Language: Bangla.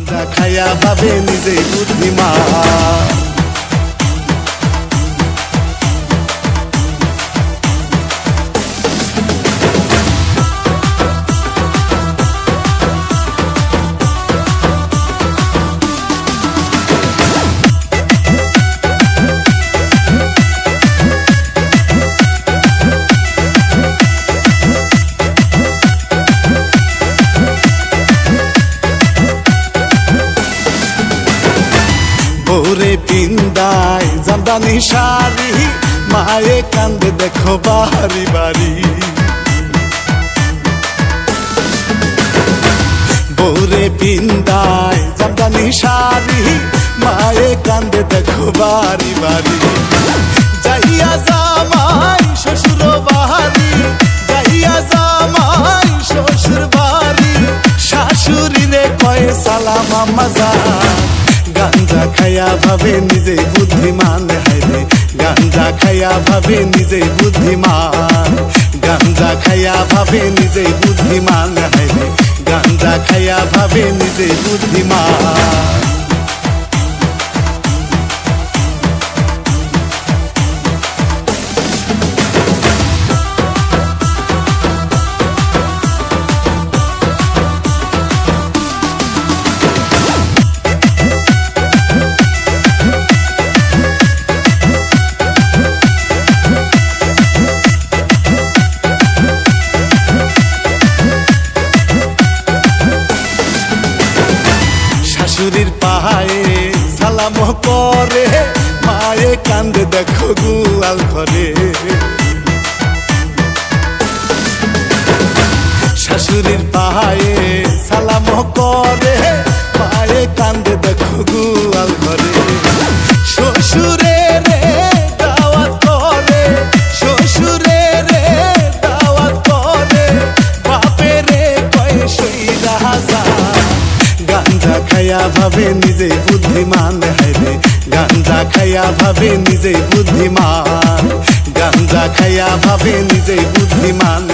গাঞ্জা খাইয়া ভাবে নিজেই বুদ্ধিমান। ওরে পিন্দায় জামদানি শাড়ি, মায়ে কান্দে দেখো বাড়ি বাড়ি। ওরে পিন্দায় জামদানি শাড়ি, মায়ে কান্দে দেখো বাড়ি বাড়ি। যাইয়া জামাই শ্বশুর বাড়ি, যাইয়া জামাই শ্বশুর বাড়ি, শাশুড়িরে কয়ে সালাম আম্মা জান। গাঞ্জা খাইয়া ভাবে নিজেই বুদ্ধিমান, হাইরে গাঞ্জা খাইয়া ভাবে নিজেই বুদ্ধিমান। গাঞ্জা খাইয়া ভাবে নিজেই বুদ্ধিমান, হাইরে গাঞ্জা খাইয়া ভাবে নিজেই বুদ্ধিমান। শাশুড়ির পাহায়ে সালাম করে, মায়ে কান্দে দেখো গুয়াল ঘরে। শাশুড়ির পাহায়ে সালাম করে, মায়ে কান্দে দেখো গুয়াল ঘরে। শ্বশুরে রে দাওয়াত করে, শ্বশুরে রে দাওয়াত করে, বাপে রে কয় সইরা হাজার। গাঞ্জা খাইয়া ভাবে নিজেই বুদ্ধিমান, হাইরে গাঞ্জা খাইয়া ভাবে নিজেই বুদ্ধিমান। গাঞ্জা খাইয়া ভাবে নিজেই বুদ্ধিমান।